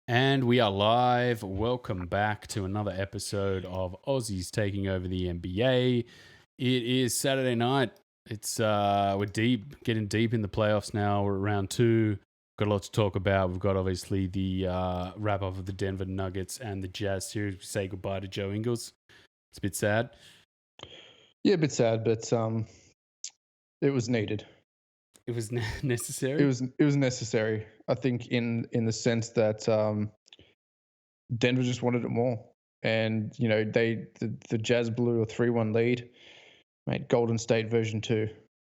And we are live. Welcome back to another episode of Aussies Taking Over the NBA. It is Saturday night. It's we're getting deep in the playoffs now. We're at round 2. Got a lot to talk about. We've got obviously the wrap up of the Denver Nuggets and the Jazz series. We say goodbye to Joe Ingles. It's a bit sad. Yeah, a bit sad, but it was needed. It was necessary. It was necessary. I think in the sense that Denver just wanted it more, and you know the Jazz blew a 3-1 lead, mate. Golden State version 2.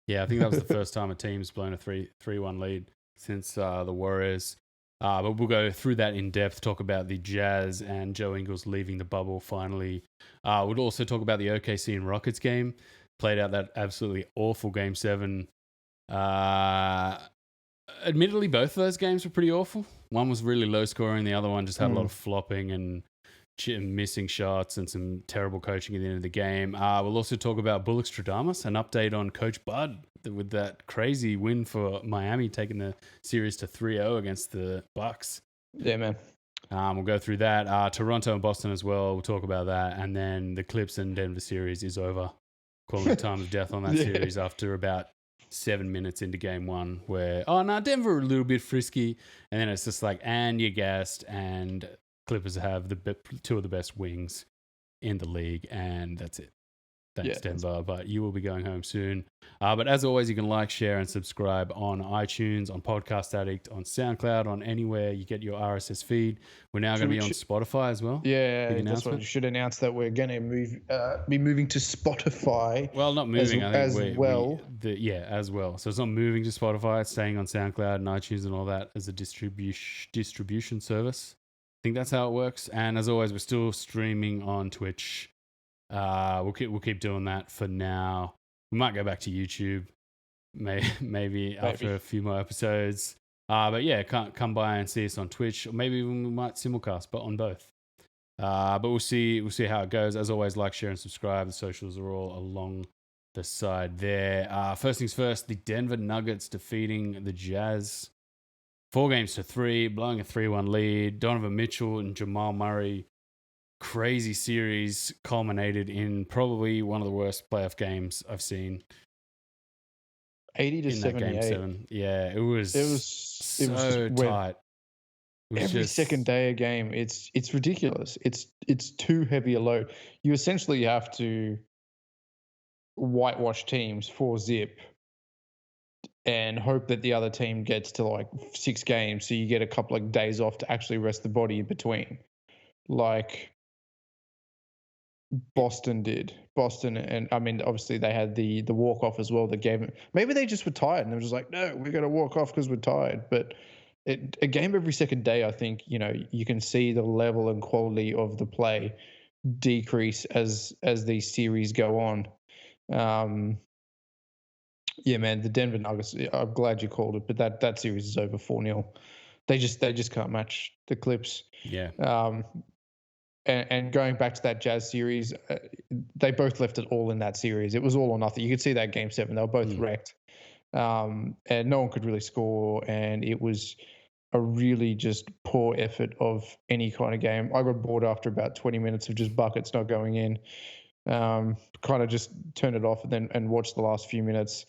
Yeah, I think that was the first time a team's blown a 3-1 lead since the Warriors. But we'll go through that in depth, talk about the Jazz and Joe Ingles leaving the bubble finally. We'll also talk about the OKC and Rockets game. Played out that absolutely awful Game 7. Admittedly, both of those games were pretty awful. One was really low scoring. The other one just had a lot of flopping and missing shots and some terrible coaching at the end of the game. We'll also talk about Bullochstradamus, an update on Coach Bud with that crazy win for Miami, taking the series to 3-0 against the Bucks. Yeah, man. We'll go through that. Toronto and Boston as well. We'll talk about that. And then the Clips and Denver series is over. Calling the time of death on that series after about 7 minutes into game 1 where, Denver are a little bit frisky. And then it's just like, and you gassed, and Clippers have two of the best wings in the league, and that's it. Thanks, Denver. But you will be going home soon. But as always, you can like, share, and subscribe on iTunes, on Podcast Addict, on SoundCloud, on anywhere you get your RSS feed. We're now going to be on Spotify as well. Yeah, that's what you should announce, that we're going to be moving to Spotify. Well, not moving, as well. As well. So it's not moving to Spotify. It's staying on SoundCloud and iTunes and all that as a distribution service. I think that's how it works. And as always, we're still streaming on Twitch. We'll keep doing that for now. We might go back to YouTube, maybe after a few more episodes. But yeah, come by and see us on Twitch, or maybe we might simulcast, but on both. But we'll see how it goes. As always, like, share, and subscribe. The socials are all along the side there. First things first, the Denver Nuggets defeating the Jazz 4-3, blowing a 3-1 lead. Donovan Mitchell and Jamal Murray. Crazy series culminated in probably one of the worst playoff games I've seen. 80-78. Game 7. Yeah, it was so tight. Every second day a game, it's ridiculous. It's too heavy a load. You essentially have to whitewash teams 4-0 and hope that the other team gets to like 6 games, so you get a couple of days off to actually rest the body in between. Like Boston did. And I mean, obviously they had the walk off as well. That gave them, maybe they just were tired and they were just like, no, we're going to walk off because we're tired. But a game every second day, I think, you know, you can see the level and quality of the play decrease as these series go on. Yeah, man, the Denver Nuggets, I'm glad you called it, but that series is over 4-0. They just can't match the Clips. Yeah. And going back to that Jazz series, they both left it all in that series. It was all or nothing. You could see that Game 7. They were both wrecked. And no one could really score. And it was a really just poor effort of any kind of game. I got bored after about 20 minutes of just buckets not going in. Kind of just turned it off and watched the last few minutes.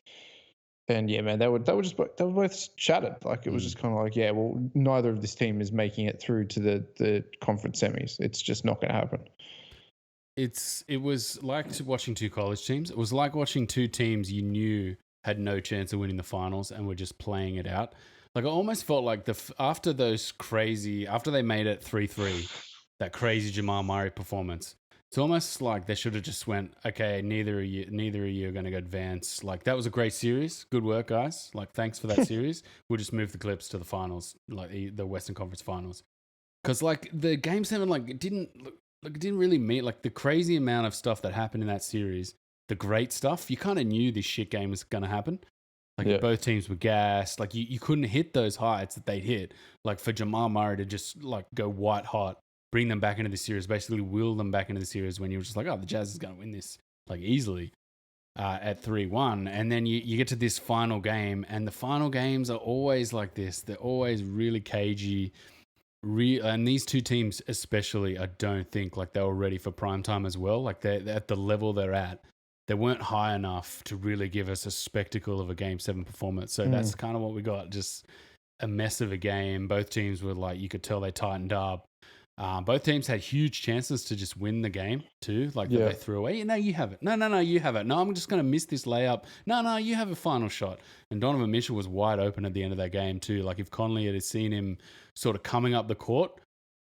And yeah, man, they were both shattered. Like it was just kind of like, yeah, well, neither of this team is making it through to the conference semis. It's just not going to happen. It was like watching two college teams. It was like watching two teams you knew had no chance of winning the finals and were just playing it out. Like I almost felt like after they made it 3-3, that crazy Jamal Murray performance. It's almost like they should have just went, okay, neither of you are going to go advance. Like that was a great series. Good work, guys. Like thanks for that series. We'll just move the Clips to the finals, like the Western Conference Finals. Because like the Game 7, like it didn't really meet like the crazy amount of stuff that happened in that series. The great stuff, you kind of knew this shit game was going to happen. Like both teams were gassed. Like you couldn't hit those heights that they'd hit. Like for Jamal Murray to just like go white hot, bring them back into the series, basically will them back into the series when you were just like, oh, the Jazz is going to win this like easily at 3-1. And then you get to this final game, and the final games are always like this. They're always really cagey. And these two teams especially, I don't think like they were ready for prime time as well. Like they're at the level they're at, they weren't high enough to really give us a spectacle of a Game 7 performance. So that's kind of what we got, just a mess of a game. Both teams were like, you could tell they tightened up. Both teams had huge chances to just win the game too, like that they threw away. No, you have it. No, you have it. No, I'm just going to miss this layup. No, you have a final shot. And Donovan Mitchell was wide open at the end of that game too. Like if Conley had seen him sort of coming up the court,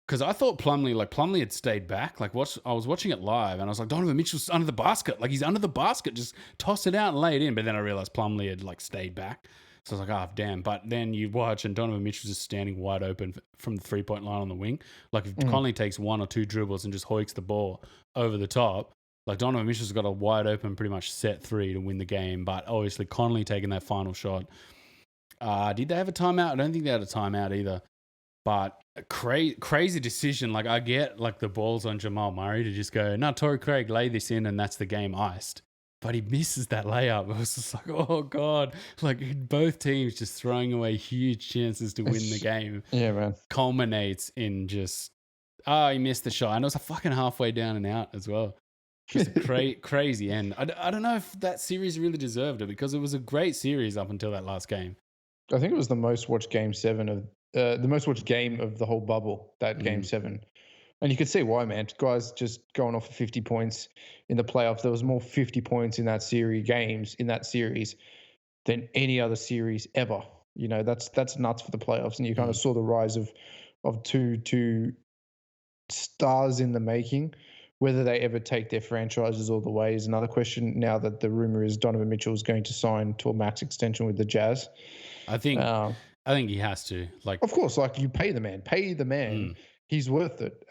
because I thought Plumlee had stayed back. Like I was watching it live and I was like, Donovan Mitchell's under the basket. Like he's under the basket. Just toss it out and lay it in. But then I realized Plumlee had like stayed back. So I was like, oh, damn. But then you watch and Donovan Mitchell's just standing wide open from the 3-point line on the wing. Like if Conley takes 1 or 2 dribbles and just hoiks the ball over the top, like Donovan Mitchell's got a wide open, pretty much set 3 to win the game. But obviously Conley taking that final shot. Did they have a timeout? I don't think they had a timeout either. But a crazy decision. Like I get like the balls on Jamal Murray to just go, no, Torrey Craig, lay this in and that's the game iced. But he misses that layup. It was just like, oh, God. Like, both teams just throwing away huge chances to win the game. Yeah, man. Culminates in just, he missed the shot. And it was a fucking halfway down and out as well. Just a crazy end. I don't know if that series really deserved it because it was a great series up until that last game. I think it was the most watched Game 7 of, the most watched game of the whole bubble, that Game 7. And you could see why, man. Guys just going off for 50 points in the playoffs. There was more 50 points in that series, games in that series, than any other series ever. You know, that's nuts for the playoffs. And you kind of saw the rise of two stars in the making. Whether they ever take their franchises all the way is another question. Now that the rumor is Donovan Mitchell is going to sign to a max extension with the Jazz, I think he has to. Like, of course, like you pay the man. He's worth it.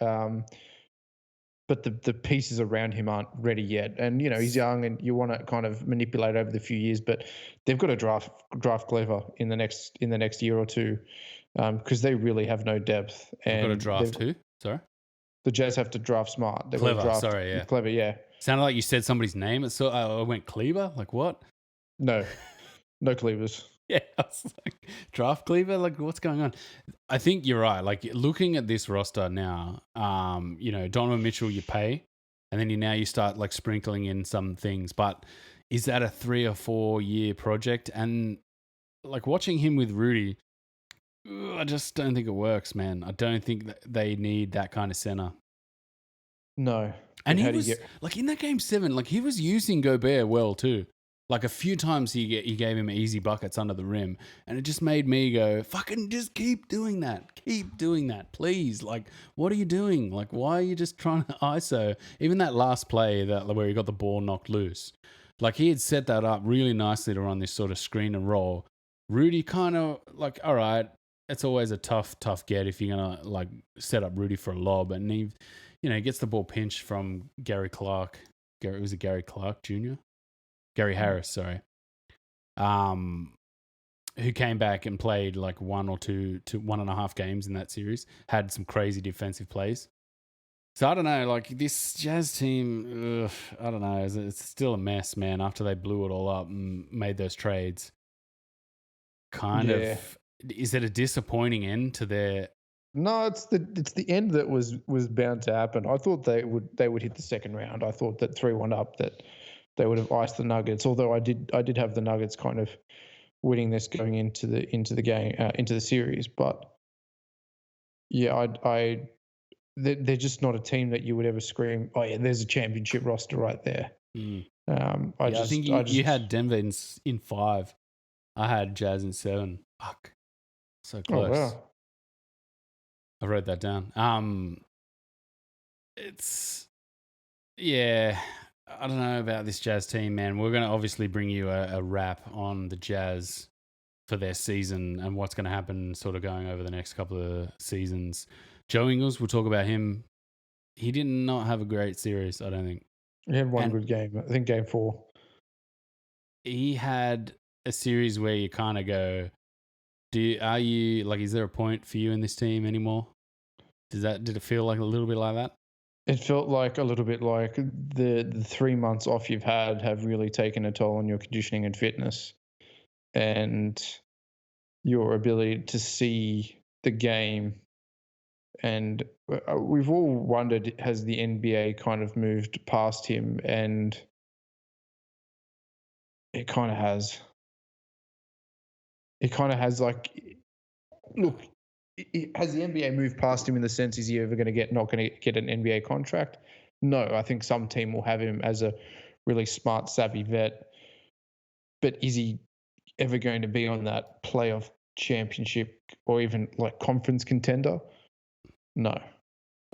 But the pieces around him aren't ready yet. And, you know, he's young and you want to kind of manipulate over the few years, but they've got to draft clever in the next year or two because they really have no depth. And they've got to draft who? Sorry? The Jazz have to draft smart. They've Clever, got to draft sorry, yeah. Clever, yeah. Sounded like you said somebody's name. So I went Kleber? Like what? No Clevers. Yeah, I was like, draft Cleaver? Like, what's going on? I think you're right. Like, looking at this roster now, you know, Donovan Mitchell you pay, and then you start, like, sprinkling in some things. But is that a 3 or 4 year project? And, like, watching him with Rudy, I just don't think it works, man. I don't think that they need that kind of center. No. And he was, like, in that Game 7, like, he was using Gobert well, too. Like a few times he gave him easy buckets under the rim, and it just made me go, fucking just keep doing that. Keep doing that, please. Like, what are you doing? Like, why are you just trying to ISO? Even that last play where he got the ball knocked loose, like he had set that up really nicely to run this sort of screen and roll. Rudy kind of like, all right, it's always a tough get if you're going to like set up Rudy for a lob. And he, you know, he gets the ball pinched from Gary Clark. Was it Gary Clark Jr.? Gary Harris, sorry, who came back and played like 1 or 2 to 1.5 games in that series, had some crazy defensive plays. So I don't know, like this Jazz team, I don't know, it's still a mess, man, after they blew it all up and made those trades. Is it a disappointing end to their... No, it's the end that was bound to happen. I thought they would hit the second round. I thought that 3-1 up that they would have iced the Nuggets. Although I did have the Nuggets kind of winning this going into the game into the series. But yeah, they're just not a team that you would ever scream, oh yeah, there's a championship roster right there. I think you had Denver in 5. I had Jazz in 7. Fuck, so close. Oh, wow. I wrote that down. It's I don't know about this Jazz team, man. We're going to obviously bring you a wrap on the Jazz for their season and what's going to happen sort of going over the next couple of seasons. Joe Ingles, we'll talk about him. He did not have a great series, I don't think. He had one good game. I think Game 4. He had a series where you kind of go, is there a point for you in this team anymore? Did it feel like a little bit like that? It felt like a little bit like the 3 months off you've had have really taken a toll on your conditioning and fitness and your ability to see the game And we've all wondered, has the NBA kind of moved past him? And it kind of has. It kind of has. Like, look, has the NBA moved past him in the sense, is he ever going to not going to get an NBA contract? No, I think some team will have him as a really smart, savvy vet. But is he ever going to be on that playoff championship or even like conference contender? No.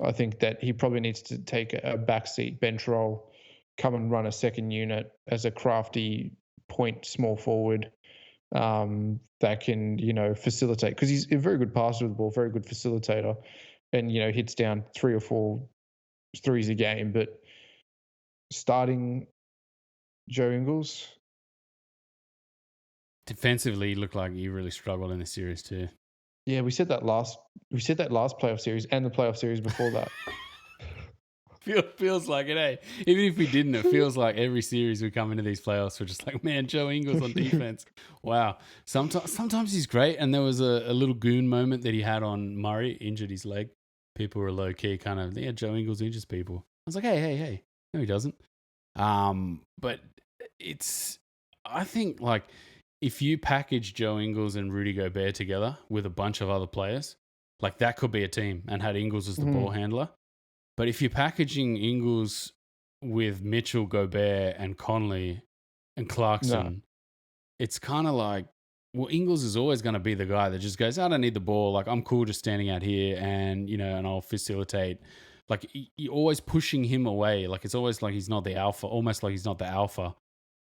I think that he probably needs to take a backseat bench role, come and run a second unit as a crafty point small forward that can, facilitate, because he's a very good passer of the ball, very good facilitator, and, hits down 3 or 4 threes a game. But starting Joe Ingles, Defensively, he looked like he really struggled in the series too. yeah, we said that last playoff series and the playoff series before that. Feels like it, eh? Even if we didn't, it feels like every series we come into these playoffs, we're just like, man, Joe Ingles on defense. Wow. Sometimes he's great. And there was a little goon moment that he had on Murray, injured his leg. People were low key kind of, yeah, Joe Ingles injures people. I was like, hey. No, he doesn't. But I think like if you package Joe Ingles and Rudy Gobert together with a bunch of other players, like that could be a team, and had Ingles as the ball handler. But if you're packaging Ingles with Mitchell, Gobert, and Conley and Clarkson, it's kind of like, well, Ingles is always going to be the guy that just goes, I don't need the ball. Like, I'm cool just standing out here and, and I'll facilitate. Like, you're always pushing him away. Like, it's always like he's not the alpha, almost like he's not the alpha,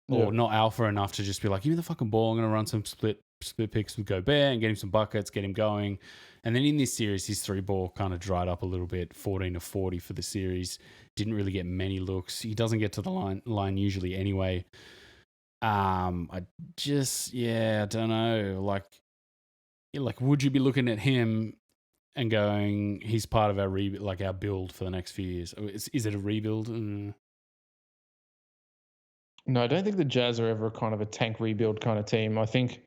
or not alpha enough to just be like, give me the fucking ball. I'm going to run some split picks with Gobert and get him some buckets, get him going. And then in this series, his 3-ball kind of dried up a little bit, 14 to 40 for the series. Didn't really get many looks. He doesn't get to the line usually anyway. I don't know. Like, would you be looking at him and going, he's part of our our build for the next few years? Is it a rebuild? No, I don't think the Jazz are ever kind of a tank rebuild kind of team. I think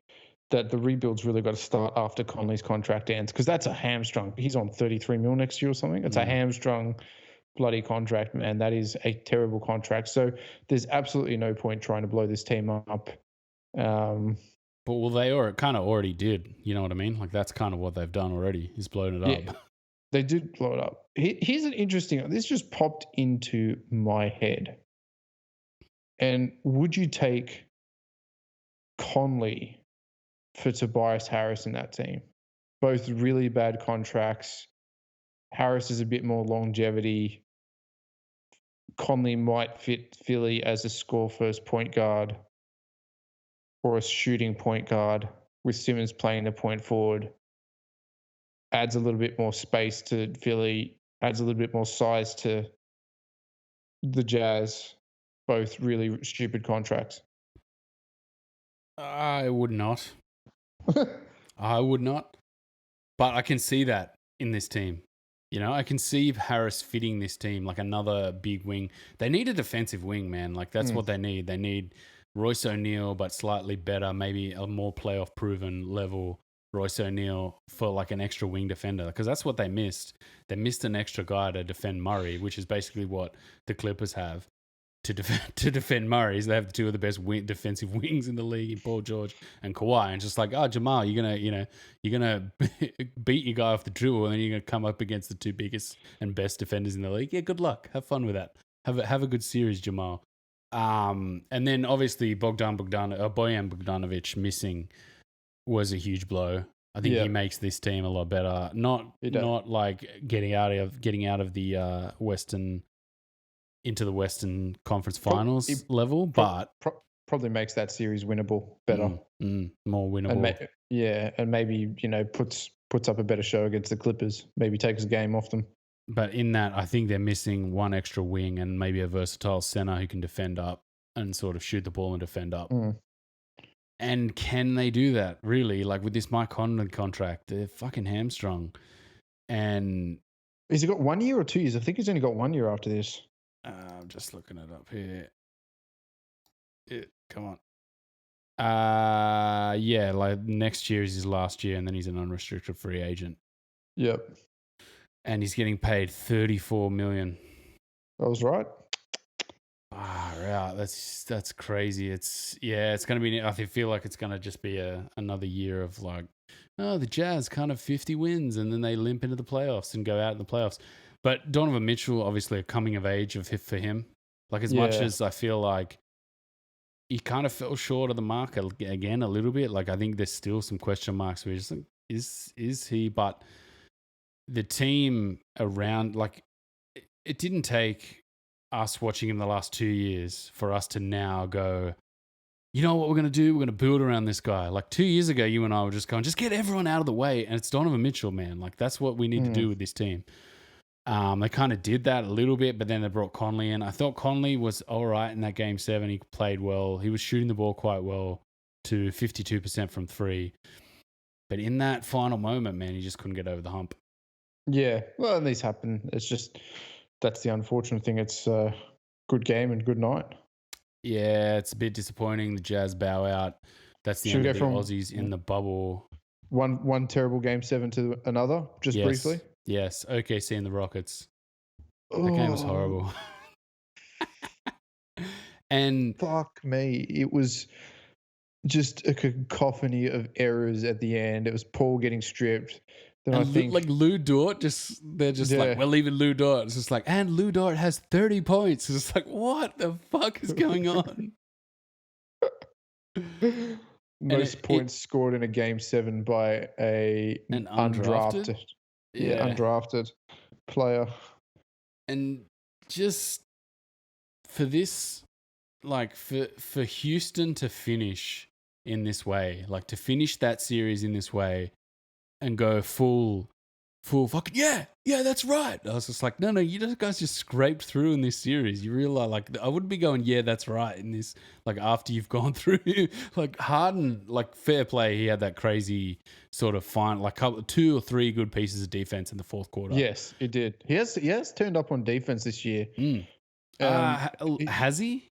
that the rebuild's really got to start after Conley's contract ends, because that's a hamstrung. He's on 33 mil next year or something. It's a hamstrung bloody contract, man. That is a terrible contract. So there's absolutely no point trying to blow this team up. But they kind of already did. You know what I mean? Like, that's kind of what they've done already, is blown it up. They did blow it up. Here's an interesting, this just popped into my head. And would you take Conley for Tobias Harris in that team? Both really bad contracts. Harris is a bit more longevity. Conley might fit Philly as a score-first point guard or a shooting point guard, with Simmons playing the point forward. Adds a little bit more space to Philly, adds a little bit more size to the Jazz. Both really stupid contracts. I would not. I would not. But I can see that in this team. I can see Harris fitting this team like another big wing. They need a defensive wing, man. Like, that's what they need. They need Royce O'Neal, but slightly better, maybe a more playoff proven level Royce O'Neal for like an extra wing defender, because that's what they missed. They missed an extra guy to defend Murray, which is basically what the Clippers have to defend Murray. They have two of the best defensive wings in the league, in Paul George and Kawhi. And just like, Jamal, you're gonna beat your guy off the dribble, and then you're gonna come up against the two biggest and best defenders in the league. Yeah, good luck. Have fun with that. Have a good series, Jamal. And then obviously Bojan Bogdanovic missing was a huge blow. I think he makes this team a lot better. Not like getting out of the Western into the Western Conference Finals level, but probably makes that series winnable better, more winnable. And maybe puts up a better show against the Clippers. Maybe takes a game off them. But in that, I think they're missing one extra wing and maybe a versatile center who can defend up and sort of shoot the ball and defend up. And can they do that, really? Like, with this Mike Conley contract, they're fucking hamstrung. And has he got 1 year or 2 years? I think he's only got 1 year after this. I'm just looking it up here. Come on. Like next year is his last year, and then he's an unrestricted free agent. Yep. and he's getting paid $34 million. I was right. Wow, that's crazy. It's going to be. I feel like it's going to just be another year of like, oh, the Jazz kind of 50 wins, and then they limp into the playoffs and go out in the playoffs. But Donovan Mitchell, obviously, a coming of age for him. Like as much as I feel like he kind of fell short of the mark again a little bit. Like I think there's still some question marks. Where just like, is he? But the team around, like, it didn't take us watching him the last 2 years for us to now go, you know what we're going to do? We're going to build around this guy. Like 2 years ago, you and I were just going, just get everyone out of the way. And it's Donovan Mitchell, man. Like that's what we need to do with this team. They kind of did that a little bit, but then they brought Conley in. I thought Conley was all right in that game 7. He played well. He was shooting the ball quite well to 52% from 3. But in that final moment, man, he just couldn't get over the hump. Yeah. Well, and these happen. It's just, that's the unfortunate thing. It's a good game and good night. Yeah, it's a bit disappointing. The Jazz bow out. That's the end of the Aussies in the bubble. One terrible game 7 to another, just briefly. Yes, OKC and the Rockets. That game was horrible. And fuck me, it was just a cacophony of errors at the end. It was Paul getting stripped. Then I think like Lou Dort, they're just like, we're leaving Lou Dort. It's just like, and Lou Dort has 30 points. It's just like, what the fuck is going on? Most points scored in a game 7 by an undrafted undrafted player. And just for this, like for Houston to finish in this way, like to finish that series in this way and go full fucking yeah, that's right. I was just like, no, you guys just scraped through in this series. You realize, like, I wouldn't be going, yeah, that's right in this, like, after you've gone through. Like Harden, like, fair play, he had that crazy sort of fine, like 2 or 3 good pieces of defense in the fourth quarter. Yes, he did. He has turned up on defense this year. Has he?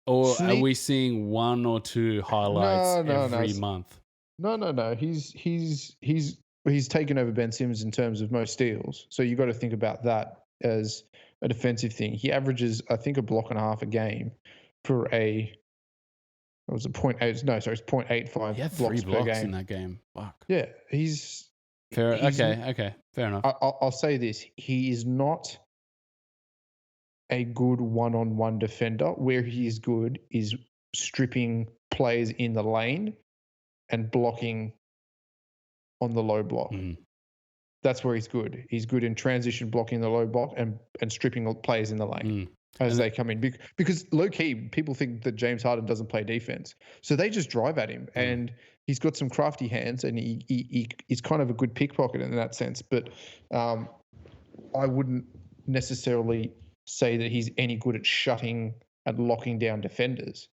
Or are we seeing 1 or 2 highlights every month? No. He's taken over Ben Simmons in terms of most steals. So you got to think about that as a defensive thing. He averages, I think, a block and a half a game for it's 0.85 he had blocks 3 blocks per game in that game. Fuck. Yeah, okay, fair enough. I'll say this: he is not a good one-on-one defender. Where he is good is stripping players in the lane and blocking on the low block. That's where he's good. He's good in transition blocking the low block and stripping players in the lane as they come in. Because low-key, people think that James Harden doesn't play defense. So they just drive at him. And he's got some crafty hands and he's kind of a good pickpocket in that sense. But I wouldn't necessarily say that he's any good at shutting and locking down attackers,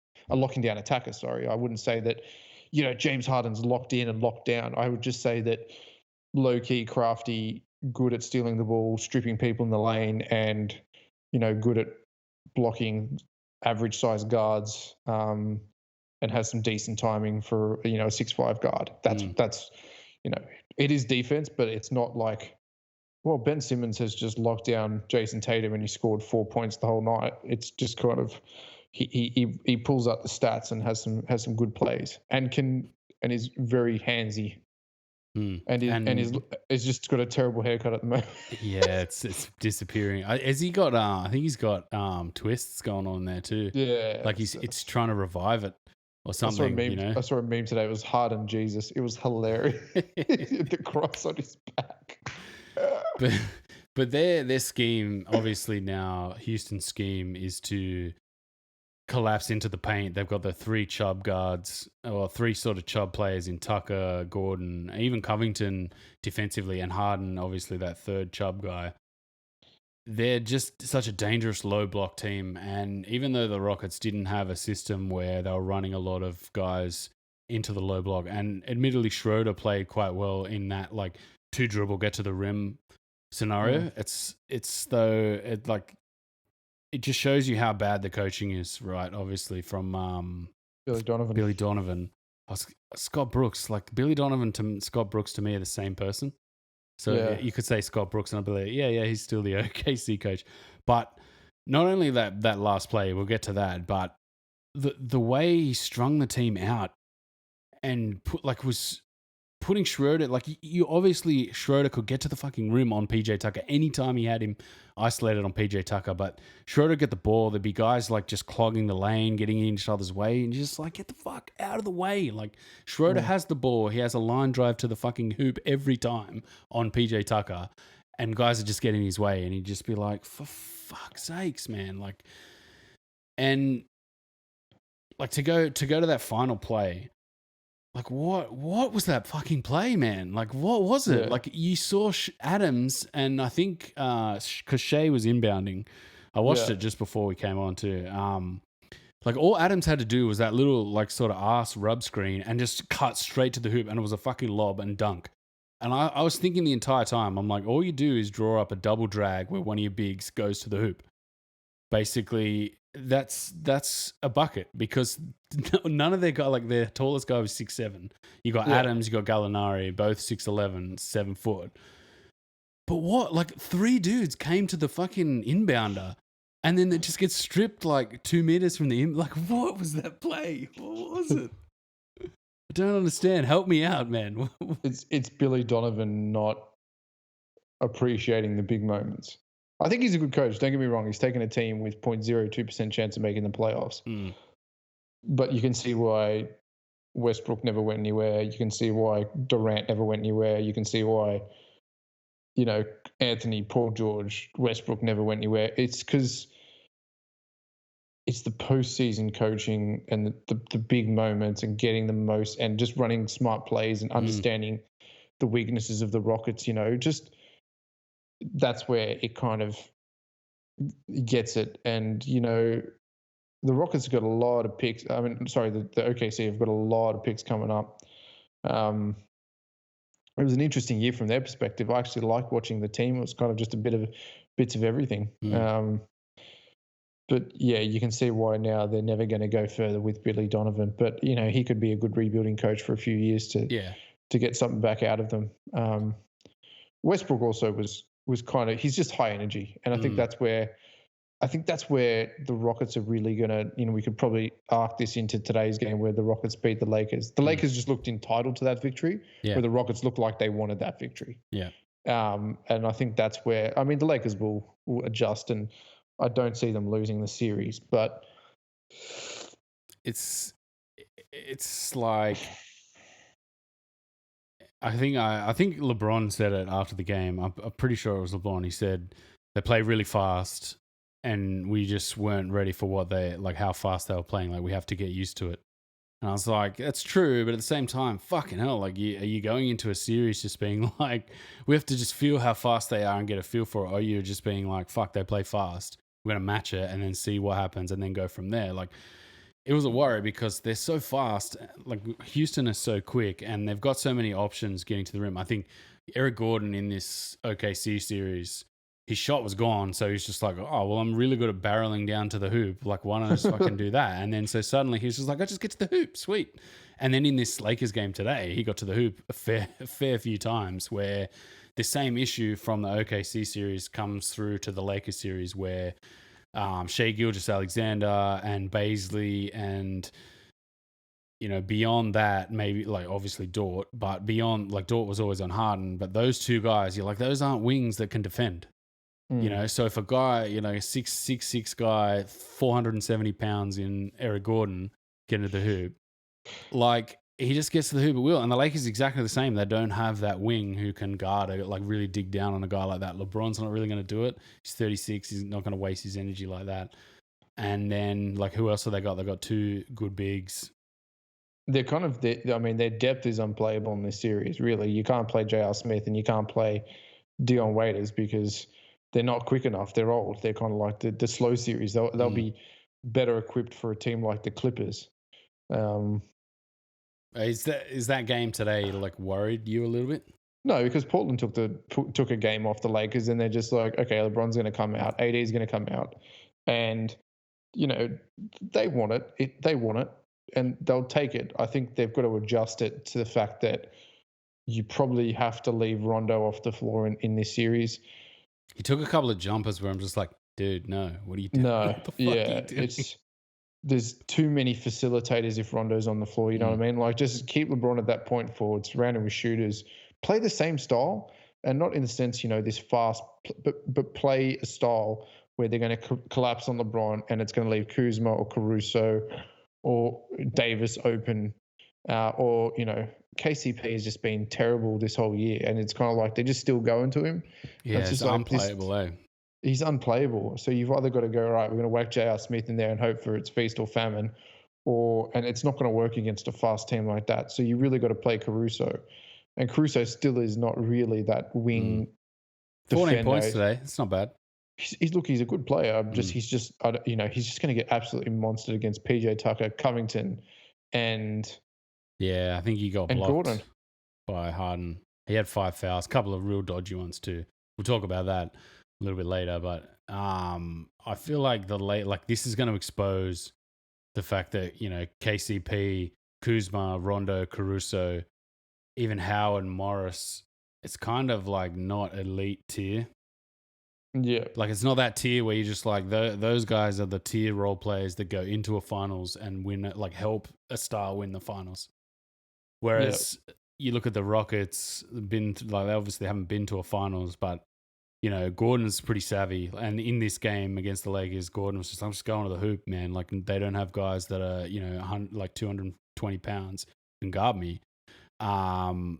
sorry. I wouldn't say that, James Harden's locked in and locked down. I would just say that low-key, crafty, good at stealing the ball, stripping people in the lane, and, good at blocking average-sized guards, and has some decent timing for, a 6'5" guard. That's it is defense, but it's not like, well, Ben Simmons has just locked down Jason Tatum and he scored 4 points the whole night. It's just kind of he pulls out the stats and has some good plays and is very handsy. And he's just got a terrible haircut at the moment. Yeah, it's disappearing. Has he got? I think he's got twists going on there too. Yeah, like it's trying to revive it or something. I saw a meme today. It was Harden Jesus. It was hilarious. The cross on his back. But their scheme, obviously now Houston's scheme is to collapse into the paint. They've got the 3 Chubb guards, or 3 sort of Chubb players in Tucker, Gordon, even Covington defensively, and Harden, obviously that 3rd Chubb guy. They're just such a dangerous low block team. And even though the Rockets didn't have a system where they were running a lot of guys into the low block, and admittedly Schroeder played quite well in that, like, 2 dribble, get to the rim scenario. It just shows you how bad the coaching is, right? Obviously from Billy Donovan. Scott Brooks, like Billy Donovan to Scott Brooks to me are the same person. So Yeah. you could say Scott Brooks, and I'd be like, yeah, he's still the OKC coach. But not only that last play, we'll get to that, but the way he strung the team out and was putting Schroeder, like you obviously Schroeder could get to the fucking rim on PJ Tucker anytime he had him isolated on PJ Tucker, but Schroeder get the ball, there'd be guys like just clogging the lane, getting in each other's way, and just like, get the fuck out of the way. Like Schroeder has the ball, he has a line drive to the fucking hoop every time on PJ Tucker, and guys are just getting his way, and he'd just be like, for fuck's sakes, man. Like, and like to go to that final play. Like, what was that fucking play, man? Like, what was it? Yeah. Like, you saw Adams, and I think because Shea was inbounding, I watched it just before we came on too. Like, all Adams had to do was that little, like, sort of ass rub screen and just cut straight to the hoop, and it was a fucking lob and dunk. And I was thinking the entire time, I'm like, all you do is draw up a double drag where one of your bigs goes to the hoop. Basically, that's a bucket, because none of their guys, like their tallest guy was 6'7". You got Adams, you got Gallinari, both 6'11", 7 foot. But what, like 3 dudes came to the fucking inbounder, and then it just gets stripped like 2 meters from the like, what was that play? What was it? I don't understand. Help me out, man. It's Billy Donovan not appreciating the big moments. I think he's a good coach. Don't get me wrong. He's taken a team with 0.02% chance of making the playoffs. But you can see why Westbrook never went anywhere. You can see why Durant never went anywhere. You can see why, Anthony, Paul George, Westbrook never went anywhere. It's because it's the postseason coaching and the big moments and getting the most and just running smart plays and understanding the weaknesses of the Rockets, just that's where it kind of gets it. And, the Rockets have got a lot of picks. I mean, sorry, the OKC have got a lot of picks coming up. It was an interesting year from their perspective. I actually liked watching the team. It was kind of just bits of everything. But yeah, you can see why now they're never going to go further with Billy Donovan. But, he could be a good rebuilding coach for a few years to get something back out of them. Westbrook also was kind of, he's just high energy. And I think that's where the Rockets are really going to, we could probably arc this into today's game where the Rockets beat the Lakers. The Lakers just looked entitled to that victory, where the Rockets looked like they wanted that victory. Yeah. And I think that's where, the Lakers will adjust, and I don't see them losing the series, but it's like, I think LeBron said it after the game. I'm pretty sure it was LeBron. He said they play really fast, and we just weren't ready for how fast they were playing. Like, we have to get used to it. And I was like, that's true, but at the same time, fucking hell, like, are you going into a series just being like, we have to just feel how fast they are and get a feel for it, or you're just being like, fuck, they play fast, we're going to match it and then see what happens and then go from there. Like, it was a worry because they're so fast. Like, Houston is so quick, and they've got so many options getting to the rim. I think Eric Gordon in this OKC series, his shot was gone, so he's just like, oh, well, I'm really good at barreling down to the hoop. Like, why don't I just fucking do that? And then so suddenly he's just like, I just get to the hoop, sweet. And then in this Lakers game today, he got to the hoop a fair few times, where the same issue from the OKC series comes through to the Lakers series, where Shea Gilgeous-Alexander and Baisley and, beyond that, maybe like obviously Dort, but beyond, like, Dort was always on Harden, but those two guys, you're like, those aren't wings that can defend. So if a guy, 6'6" guy, 470 pounds in Eric Gordon get into the hoop, like, he just gets to the hoop at will. And the Lakers exactly the same. They don't have that wing who can guard it, like really dig down on a guy like that. LeBron's not really going to do it. He's 36. He's not going to waste his energy like that. And then, like, who else have they got? They got 2 good bigs. They're kind of, their depth is unplayable in this series, really. You can't play J.R. Smith and you can't play Dion Waiters because they're not quick enough. They're old. They're kind of like the slow series. They'll be better equipped for a team like the Clippers. Is that game today, like, worried you a little bit? No, because Portland took a game off the Lakers, and they're just like, okay, LeBron's going to come out, AD is going to come out, and they want it. They want it, and they'll take it. I think they've got to adjust it to the fact that you probably have to leave Rondo off the floor in this series. He took a couple of jumpers where I'm just like, dude, no, what are you doing? No, What the fuck are yeah, you doing? there's too many facilitators if Rondo's on the floor. You know what I mean? Like, just keep LeBron at that point forward, surround him with shooters, play the same style, and not in the sense, this fast, but play a style where they're going to collapse on LeBron and it's going to leave Kuzma or Caruso or Davis open, or KCP has just been terrible this whole year, and it's kind of like they're just still going to him. Yeah, it's it's just unplayable, He's unplayable. So you've either got to go, all right, we're going to whack J.R. Smith in there and hope for it's feast or famine, and it's not going to work against a fast team like that. So you really got to play Caruso. And Caruso still is not really that wing 14 defender. points today. It's not bad. He's a good player. He's just going to get absolutely monstered against PJ Tucker, Covington, and I think he got blocked Gordon by Harden. He had 5 fouls, a couple of real dodgy ones too. We'll talk about that a little bit later, but I feel like this is going to expose the fact that KCP, Kuzma, Rondo, Caruso, even Howard, Morris, it's kind of like not elite tier. Yeah, like it's not that tier where you just like those guys are the tier role players that go into a finals and win, like help a star win the finals. Whereas you look at the Rockets, they obviously haven't been to a finals, but Gordon's pretty savvy. And in this game against the Lakers, Gordon was just, I'm just going to the hoop, man. Like they don't have guys that are, like 220 pounds can guard me. And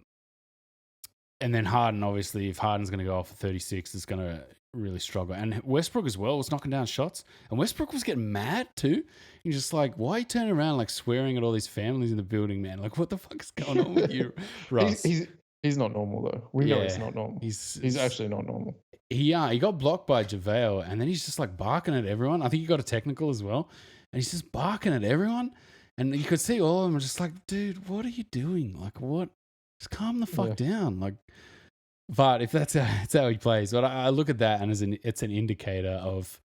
then Harden, obviously, if Harden's going to go off for 36, it's going to really struggle. And Westbrook as well was knocking down shots. And Westbrook was getting mad too. He's just like, why are you turning around like swearing at all these families in the building, man? Like, what the fuck is going on with you, Russ? He's not normal though. We know he's not normal. He's actually not normal. He got blocked by JaVale, and then he's just like barking at everyone. I think he got a technical as well. And he's just barking at everyone. And you could see all of them just like, dude, what are you doing? Like, what? Just calm the fuck down. Like, but if that's how he plays, but I look at that and it's an indicator of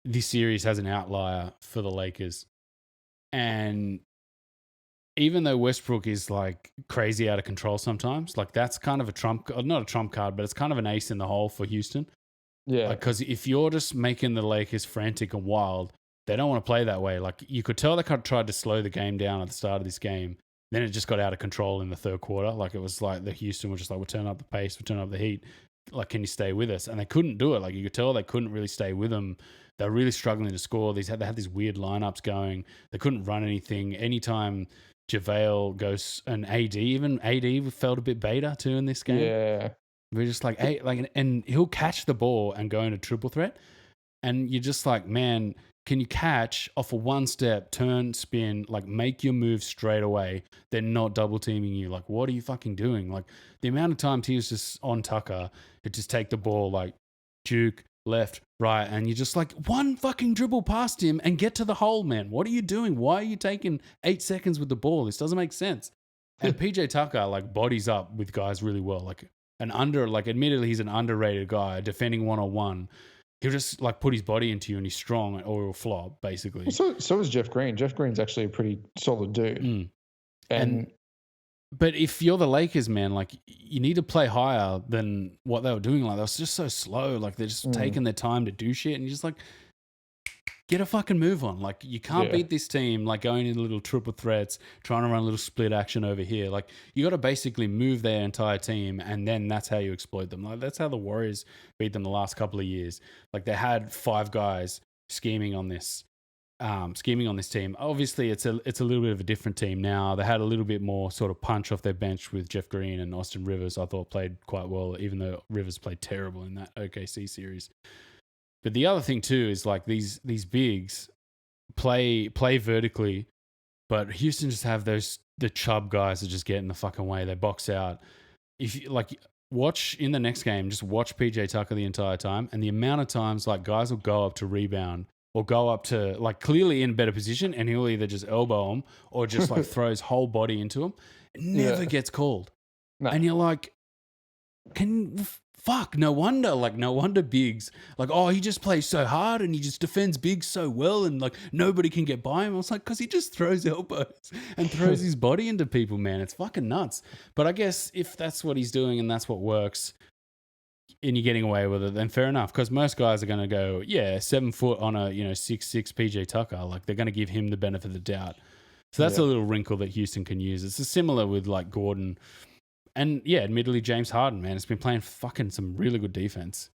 this series has an outlier for the Lakers. And even though Westbrook is like crazy out of control sometimes, like that's kind of not a trump card, but it's kind of an ace in the hole for Houston. Yeah. Because if you're just making the Lakers frantic and wild, they don't want to play that way. Like you could tell they kind of tried to slow the game down at the start of this game. Then it just got out of control in the third quarter. Like it was like the Houston was just like, we're turning up the pace, we're turning up the heat. Like, can you stay with us? And they couldn't do it. Like you could tell they couldn't really stay with them. They were really struggling to score. They had these weird lineups going. They couldn't run anything. Anytime JaVale goes, and AD felt a bit beta too in this game. Yeah. We're just like, and he'll catch the ball and go into triple threat. And you're just like, man, can you catch off a one step, turn, spin, like make your move straight away? They're not double teaming you. Like, what are you fucking doing? Like the amount of times he was just on Tucker, he'd just take the ball, like juke, left, right. And you just like one fucking dribble past him and get to the hole, man. What are you doing? Why are you taking 8 seconds with the ball? This doesn't make sense. And PJ Tucker like bodies up with guys really well. Like admittedly, he's an underrated guy defending 1-on-1. He'll just like put his body into you and he's strong or he'll flop, basically. Well, so is Jeff Green. Jeff Green's actually a pretty solid dude. But if you're the Lakers, man, like you need to play higher than what they were doing. Like they was just so slow. Like they're just taking their time to do shit. And you're just like, get a fucking move on. Like you can't beat this team like going into little triple threats, trying to run a little split action over here. Like you got to basically move their entire team, and then that's how you exploit them. Like that's how the Warriors beat them the last couple of years. Like they had 5 guys scheming on this team. Obviously, it's a little bit of a different team now. They had a little bit more sort of punch off their bench with Jeff Green and Austin Rivers. I thought played quite well, even though Rivers played terrible in that OKC series. But the other thing too is like these bigs play vertically, but Houston just have the chub guys that just get in the fucking way. They box out. If you like watch in the next game, just watch PJ Tucker the entire time, and the amount of times like guys will go up to rebound or go up to like clearly in better position, and he'll either just elbow him or just like throw his whole body into him. It never gets called. No. And you're like, No wonder Biggs, like, oh, he just plays so hard and he just defends Biggs so well and like nobody can get by him. I was like, because he just throws elbows and throws his body into people, man. It's fucking nuts. But I guess if that's what he's doing and that's what works and you're getting away with it, then fair enough. Because most guys are going to go, 7 foot on a 6'6" PJ Tucker. Like they're going to give him the benefit of the doubt. So that's a little wrinkle that Houston can use. It's similar with like Gordon. And admittedly, James Harden, man, has been playing fucking some really good defense.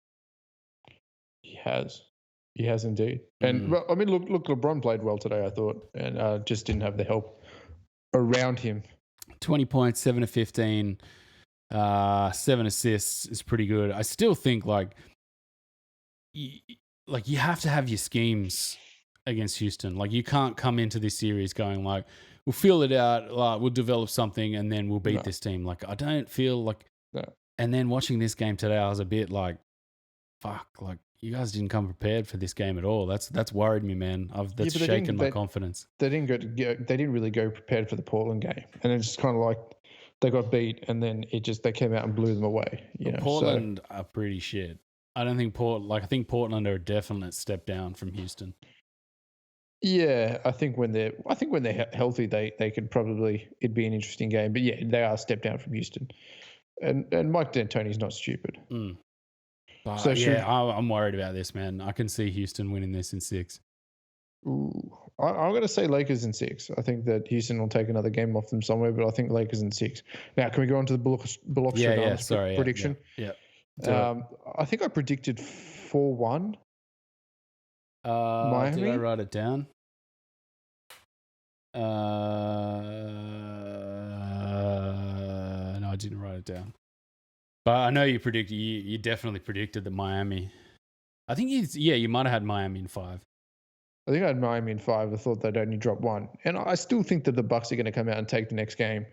He has indeed. And well, I mean, look, LeBron played well today, I thought, and just didn't have the help around him. 20 points, 7 of 15, 7 assists is pretty good. I still think like you have to have your schemes against Houston. Like you can't come into this series going like, we'll feel it out, we'll develop something, and then we'll beat this team. Like, I don't feel like... No. And then watching this game today, I was a bit like, fuck, like, you guys didn't come prepared for this game at all. That's worried me, man. That's shaken my confidence. They didn't really go prepared for the Portland game. And it's just kind of like they got beat, and then they came out and blew them away. Portland are pretty shit. I don't think I think Portland are a definite step down from Houston. Yeah, I think when they're healthy, they could probably, it'd be an interesting game. But yeah, they are a step down from Houston, and Mike D'Antoni's not stupid. But so I'm worried about this, man. I can see Houston winning this in 6. Ooh, I'm going to say Lakers in 6. I think that Houston will take another game off them somewhere, but I think Lakers in 6. Now, can we go on to the Bullochstradamus prediction? Yeah. I think I predicted 4-1. Miami? Did I write it down? No, I didn't write it down. But I know you definitely predicted that Miami. I think you might have had Miami in 5. I think I had Miami in 5. I thought they'd only drop 1. And I still think that the Bucks are going to come out and take the next game.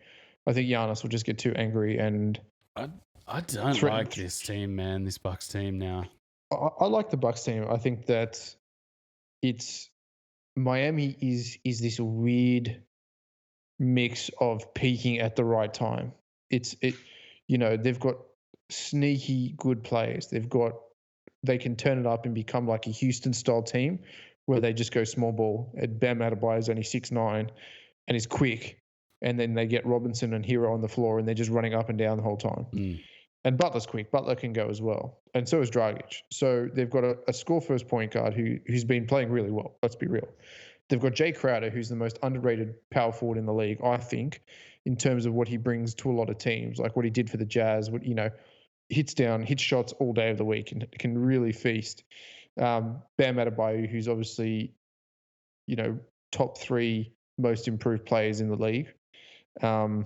I think Giannis will just get too angry and... I don't like this team, man, this Bucks team now. I like the Bucks team. I think that it's Miami is this weird mix of peaking at the right time. They've got sneaky good players. They can turn it up and become like a Houston style team where they just go small ball. And Bam Adebayo is only 6'9" and is quick. And then they get Robinson and Hero on the floor and they're just running up and down the whole time. And Butler's quick. Butler can go as well. And so is Dragic. So they've got a score-first point guard who's been playing really well. Let's be real. They've got Jay Crowder, who's the most underrated power forward in the league, I think, in terms of what he brings to a lot of teams, like what he did for the Jazz, hits shots all day of the week and can really feast. Bam Adebayo, who's obviously, top 3 most improved players in the league. And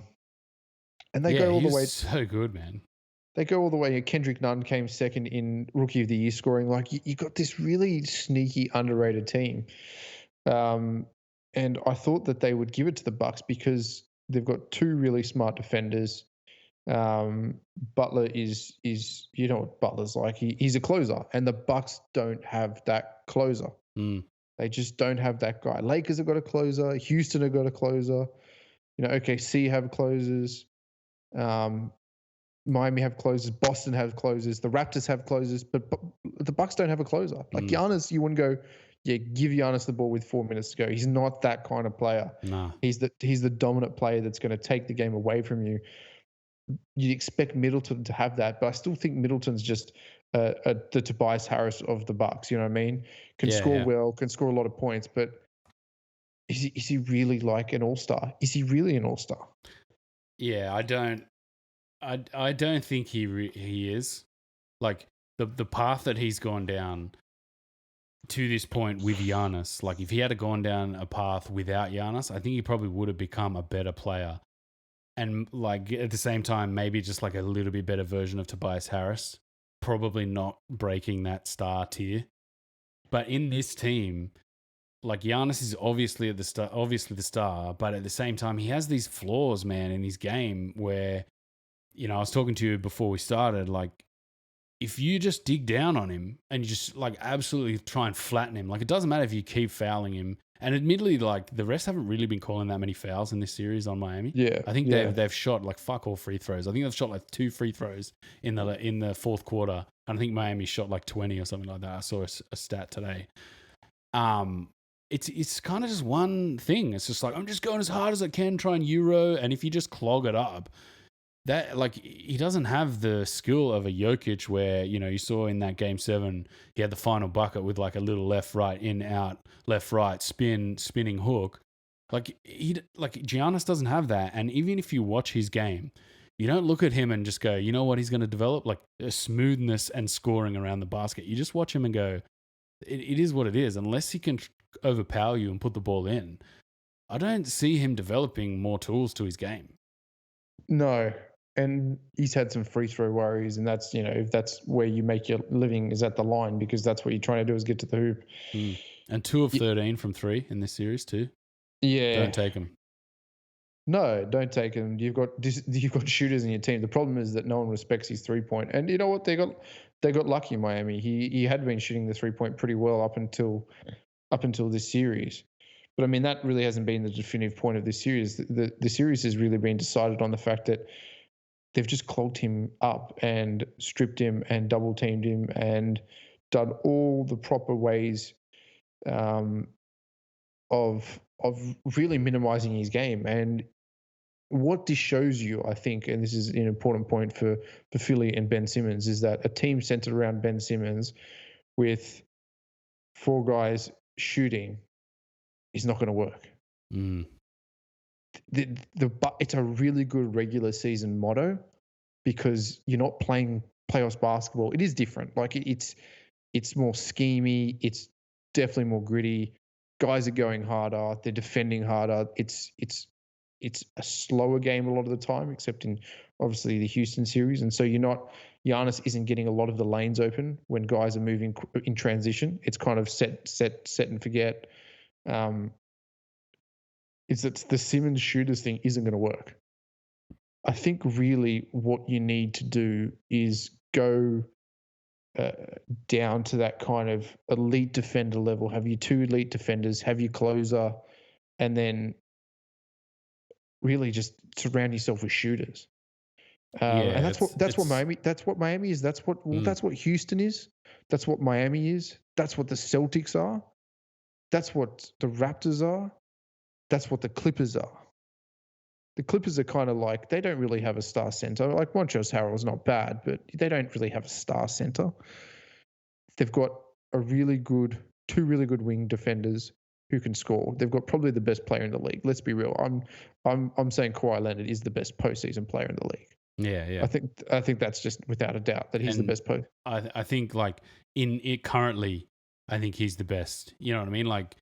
they go all the way. So good, man. They go all the way. Kendrick Nunn came second in Rookie of the Year scoring. Like you got this really sneaky, underrated team. And I thought that they would give it to the Bucks because they've got 2 really smart defenders. Butler is what Butler's like. He's a closer, and the Bucks don't have that closer. They just don't have that guy. Lakers have got a closer. Houston have got a closer. OKC have closers. Miami have closers. Boston have closers. The Raptors have closers, but the Bucks don't have a closer. Like Giannis, you wouldn't go, give Giannis the ball with 4 minutes to go. He's not that kind of player. Nah. He's the dominant player that's going to take the game away from you. You'd expect Middleton to have that, but I still think Middleton's just the Tobias Harris of the Bucks. You know what I mean? Can score well, can score a lot of points, but is he really like an all-star? Is he really an all-star? Yeah, I don't think he is. Like the path that he's gone down to this point with Giannis, like if he had gone down a path without Giannis, I think he probably would have become a better player. And like at the same time, maybe just like a little bit better version of Tobias Harris, probably not breaking that star tier. But in this team, like Giannis is obviously the star, but at the same time, he has these flaws, man, in his game where, I was talking to you before we started, like if you just dig down on him and you just like absolutely try and flatten him, like it doesn't matter if you keep fouling him And admittedly, like the refs haven't really been calling that many fouls in this series on Miami. Yeah, I think yeah. they've shot like fuck all free throws. I think they've shot like 2 free throws in the fourth quarter. And I think Miami shot like 20 or something like that. I saw a stat today. It's kind of just one thing. It's just like, I'm just going as hard as I can, try and Euro, and if you just clog it up, that like he doesn't have the skill of a Jokic where, you know, you saw in that game 7, he had the final bucket with like a little left, right, in, out, left, right, spinning hook. Like Giannis doesn't have that. And even if you watch his game, you don't look at him and just go, you know what he's going to develop? Like a smoothness and scoring around the basket. You just watch him and go, it is what it is. Unless he can overpower you and put the ball in, I don't see him developing more tools to his game. No. And he's had some free throw worries, and that's, you know, if that's where you make your living is at the line, because that's what you're trying to do is get to the hoop. And 2 of 13 from 3 in this series too. Yeah. Don't take them. No, don't take him. You've got shooters in your team. The problem is that no one respects his 3-point. And you know what? They got lucky in Miami. He had been shooting the 3-point pretty well up until this series. But I mean, that really hasn't been the definitive point of this series. The series has really been decided on the fact that they've just clogged him up and stripped him and double teamed him and done all the proper ways of really minimizing his game. And what this shows you, I think, and this is an important point for Philly and Ben Simmons, is that a team centered around Ben Simmons with 4 guys shooting is not going to work. It's a really good regular season motto, because you're not playing playoffs basketball. It is different. Like it's more schemey. It's definitely more gritty. Guys are going harder. They're defending harder. It's a slower game a lot of the time, except in obviously the Houston series. And so Giannis isn't getting a lot of the lanes open when guys are moving in transition. It's kind of set and forget. It's that the Simmons shooters thing isn't going to work. I think really what you need to do is go down to that kind of elite defender level. Have your 2 elite defenders, have your closer, and then really just surround yourself with shooters. And that's what Miami is. That's what Houston is. That's what Miami is. That's what the Celtics are. That's what the Raptors are. That's what the Clippers are. The Clippers are kind of like, they don't really have a star center. Like Montrezl Harrell's not bad, but they don't really have a star center. They've got two really good wing defenders who can score. They've got probably the best player in the league. Let's be real. I'm saying Kawhi Leonard is the best postseason player in the league. Yeah. I think that's just without a doubt that he's the best post. I think like in it currently, I think he's the best. You know what I mean? Like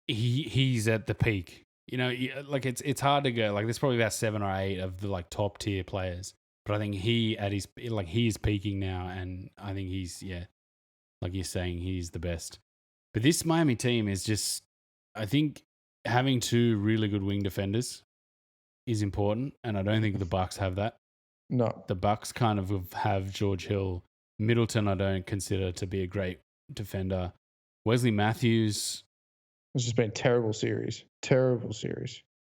he's at the peak. You know, like it's hard to go. Like there's probably about 7 or 8 of the like top tier players, but I think he is peaking now, and I think he's like you're saying, he's the best. But this Miami team is just, I think having 2 really good wing defenders is important, and I don't think the Bucks have that. No, the Bucks kind of have George Hill. Middleton, I don't consider to be a great defender. Wesley Matthews. It's just been a terrible series.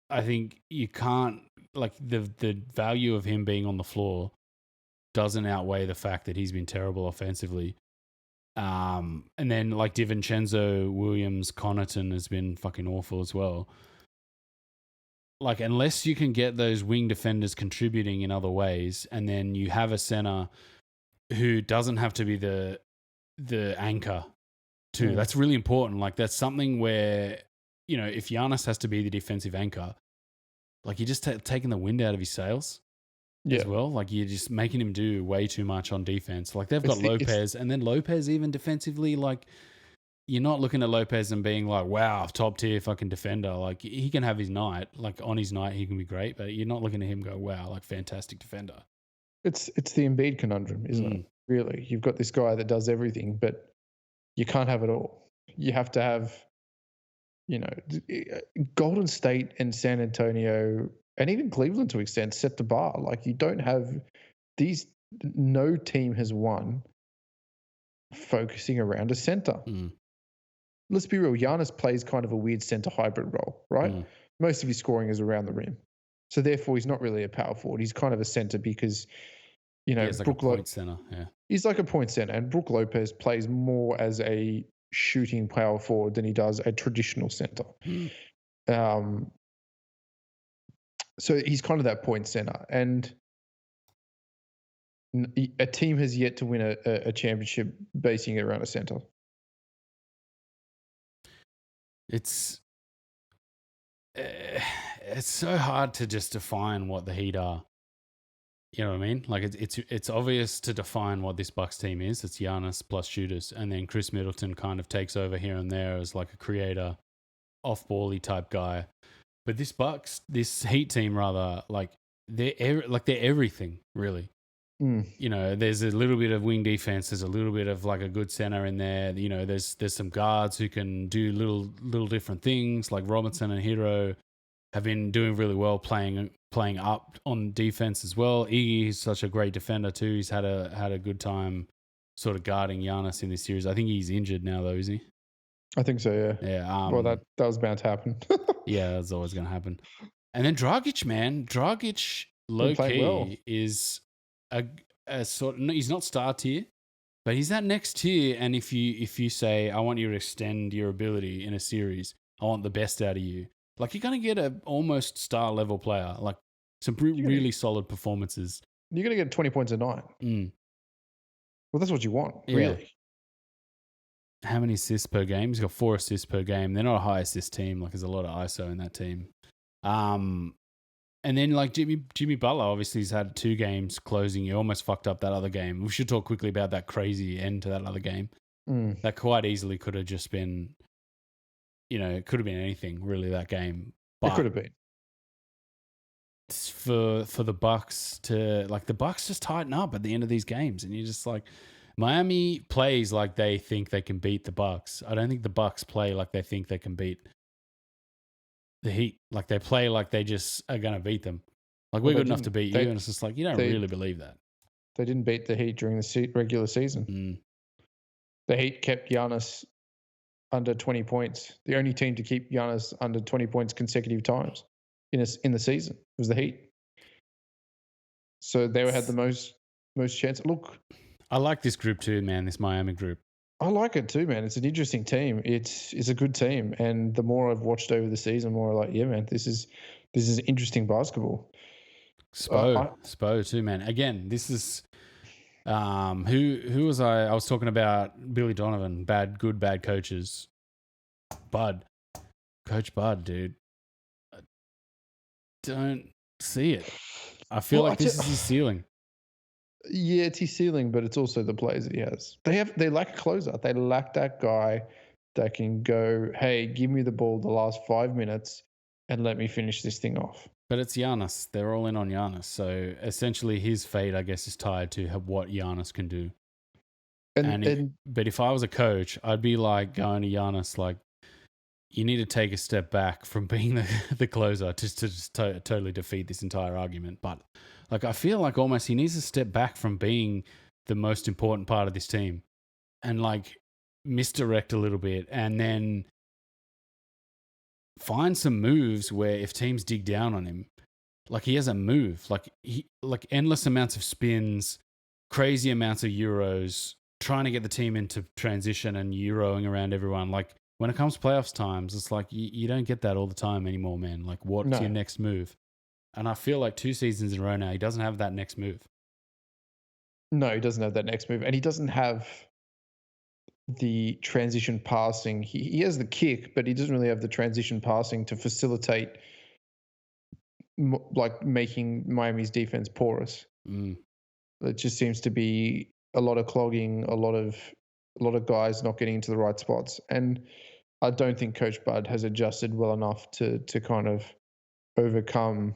I think you can't, like the value of him being on the floor doesn't outweigh the fact that he's been terrible offensively. And then like DiVincenzo, Williams, Connaughton has been fucking awful as well. Like unless you can get those wing defenders contributing in other ways, and then you have a center who doesn't have to be the anchor too. That's really important. Like that's something where, you know, if Giannis has to be the defensive anchor, like you're just taking the wind out of his sails as well. Like you're just making him do way too much on defense. Like they've got Lopez, and then Lopez even defensively, like you're not looking at Lopez and being like, wow, top tier fucking defender. Like he can have his night, like on his night he can be great, but you're not looking at him go, wow, like fantastic defender. It's the Embiid conundrum, isn't it? Really, you've got this guy that does everything, but you can't have it all. You have to have, you know, Golden State and San Antonio and even Cleveland to an extent set the bar. Like you don't have these, no team has won focusing around a center. let's be real, Giannis plays kind of a weird center hybrid role, right? Mm. Most of his scoring is around the rim. So therefore, he's not really a power forward. He's kind of a center because, you know, He's like a point center. Yeah. He's like a point center. And Brook Lopez plays more as a shooting power forward than he does a traditional center. Mm. So he's kind of that point center. And a team has yet to win a championship basing it around a center. It's so hard to just define what the Heat are. You know what I mean? Like it's obvious to define what this Bucks team is. It's Giannis plus shooters, and then Chris Middleton kind of takes over here and there as like a creator, off-bally type guy. But this Heat team rather, like they're everything really. You know, there's a little bit of wing defense. There's a little bit of like a good center in there. You know, there's some guards who can do little different things. Like Robinson and Hero have been doing really well playing up on defense as well. Iggy is such a great defender too. He's had a good time sort of guarding Giannis in this series. I think he's injured now though, is he? I think so, yeah. Yeah. Well, that was bound to happen. Yeah, that's always going to happen. And then Dragic, man. Dragic, low key, well. is a sort of, he's not star tier, but he's that next tier. And if you say, I want you to extend your ability in a series, I want the best out of you, like you're going to get a almost star level player, like some really solid performances. You're going to get 20 points a night. Well, that's what you want, really. How many assists per game? He's got 4 assists per game. They're not a high assist team. Like there's a lot of ISO in that team. And then like Jimmy Butler obviously has had 2 games closing. He almost fucked up that other game. We should talk quickly about that crazy end to that other game. That quite easily could have just been, you know, it could have been anything really, that game. But it could have been. For the Bucks to, like, the Bucks just tighten up at the end of these games, and you're just like, Miami plays like they think they can beat the Bucks. I don't think the Bucks play like they think they can beat the Heat. Like they play like they just are going to beat them. Like we're good enough to beat you, and it's just like you don't really believe that. They didn't beat the Heat during the regular season. The Heat kept Giannis under 20 points. The only team to keep Giannis under 20 points consecutive times in the season was the Heat. So they had the most chance. Look, I like this group too, man. This Miami group. I like it too, man. It's an interesting team. It's a good team, and the more I've watched over the season, the more I'm like, yeah, man, this is interesting basketball. Spo too, man. Again, this is who was I? I was talking about Billy Donovan, bad coaches. Coach Bud, dude. I don't see it. I feel like this is his ceiling. Yeah, it's his ceiling, but it's also the players that he has. They lack a closer. They lack that guy that can go, hey, give me the ball the last 5 minutes and let me finish this thing off. But it's Giannis. They're all in on Giannis. So essentially his fate, I guess, is tied to what Giannis can do. But if I was a coach, I'd be like going to Giannis, like, you need to take a step back from being the closer to totally defeat this entire argument. But like, I feel like almost he needs to step back from being the most important part of this team and like misdirect a little bit, and then find some moves where if teams dig down on him, like he has a move, like endless amounts of spins, crazy amounts of euros, trying to get the team into transition and euroing around everyone. Like when it comes to playoffs times, it's like you don't get that all the time anymore, man. Like what's your next move? And I feel like 2 seasons in a row now, he doesn't have that next move. No, he doesn't have that next move. And he doesn't have the transition passing. He has the kick, but he doesn't really have the transition passing to facilitate like making Miami's defense porous. It just seems to be a lot of clogging, a lot of guys not getting into the right spots. And I don't think Coach Bud has adjusted well enough to kind of overcome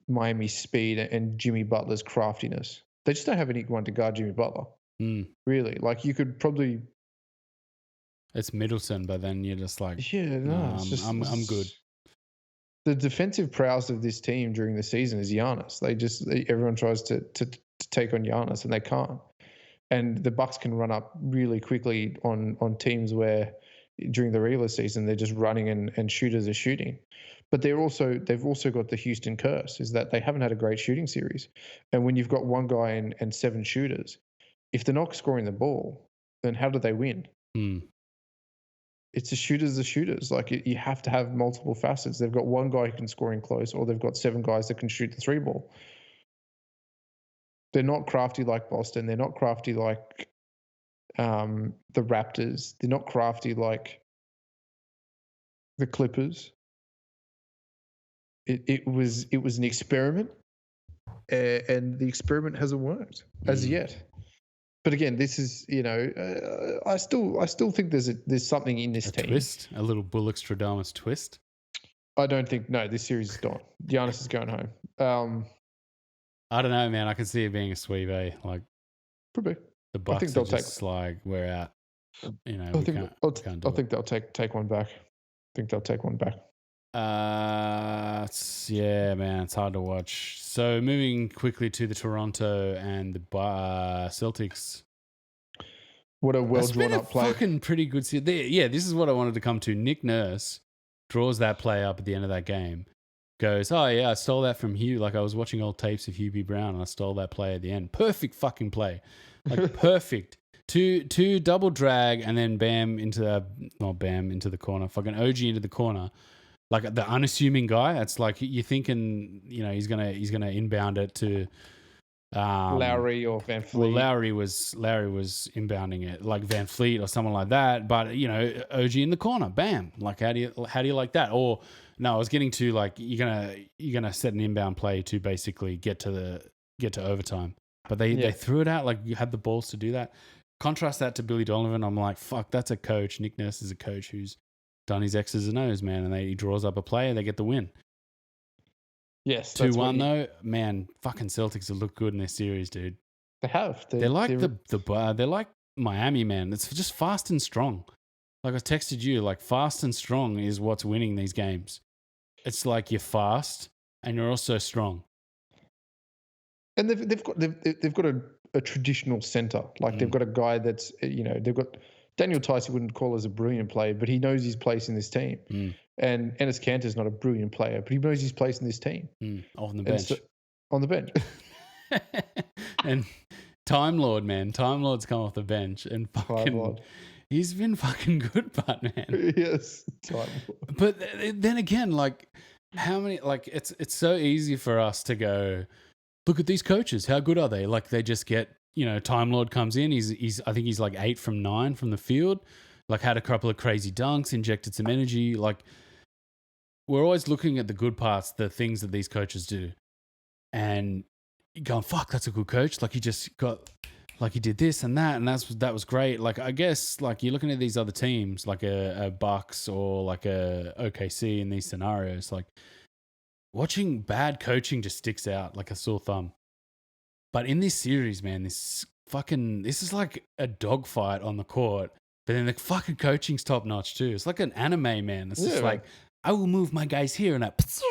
Miami's speed and Jimmy Butler's craftiness. They just don't have anyone to guard Jimmy Butler. Really. Like you could probably... It's Middleton, but then you're just like... Yeah, no, it's just... I'm good. The defensive prowess of this team during the season is Giannis. Everyone tries to take on Giannis and they can't. and the Bucks can run up really quickly on teams where during the regular season they're just running and shooters are shooting. But they've also got the Houston curse, is that they haven't had a great shooting series. And when you've got one guy and 7 shooters, if they're not scoring the ball, then how do they win? It's the shooters. Like, you have to have multiple facets. They've got one guy who can score in close, or they've got 7 guys that can shoot the 3 ball. They're not crafty like Boston. They're not crafty like the Raptors. They're not crafty like the Clippers. It was an experiment, and the experiment hasn't worked as yet. But again, this is, I still think there's something in this team. Twist, a little Bullochstradamus twist. I don't think. No, this series is gone. Giannis is going home. I don't know, man. I can see it being a sweep, eh? Like, probably the Bucks are just like, we're out. I think they'll take one back. Yeah, man, it's hard to watch. So moving quickly to the Toronto and the Celtics. What a well drawn up play. Fucking pretty good. Yeah, this is what I wanted to come to. Nick Nurse draws that play up at the end of that game. Goes, oh yeah, I stole that from Hugh. Like, I was watching old tapes of Hugh B. Brown and I stole that play at the end. Perfect fucking play. Like, perfect. Two double drag and then into the corner. Fucking OG into the corner. Like, the unassuming guy. It's like you're thinking, he's gonna inbound it to Lowry or Van Fleet. Well, Lowry was inbounding it, like Van Fleet or someone like that. But OG in the corner, bam. Like, how do you like that? Or no, I was getting to, like, you're gonna set an inbound play to basically get to overtime. But they threw it out, like, you had the balls to do that. Contrast that to Billy Donovan. I'm like, fuck, that's a coach. Nick Nurse is a coach who's done his X's and O's, man, and he draws up a play and they get the win. Yes, 2-1 though, man. Fucking Celtics have looked good in this series, dude. They have. They're like they're like Miami, man. It's just fast and strong. Like, I texted you, like, fast and strong is what's winning these games. It's like you're fast and you're also strong. And they've got a traditional center. Like, they've got a guy that's they've got Daniel Tice. Wouldn't call as a brilliant player, but he knows his place in this team. And Enes Kanter's not a brilliant player, but he knows his place in this team. On the bench. On the bench. And Time Lord, man. Time Lord's come off the bench and fucking... He's been fucking good, but man. Yes, Time Lord. But then again, like, how many... Like, it's so easy for us to go, look at these coaches. How good are they? Like, they just get... Time Lord comes in. I think he's like 8 from 9 from the field. Like, had a couple of crazy dunks, injected some energy. Like, we're always looking at the good parts, the things that these coaches do. And going, fuck, that's a good coach. Like, he just got, like, he did this and that, and that was great. Like, I guess, like, you're looking at these other teams, like a Bucks or like a OKC in these scenarios. Like, watching bad coaching just sticks out like a sore thumb. But in this series, man, this is like a dogfight on the court. But then the fucking coaching's top notch too. It's like an anime, man. It's just like, I will move my guys here, and it's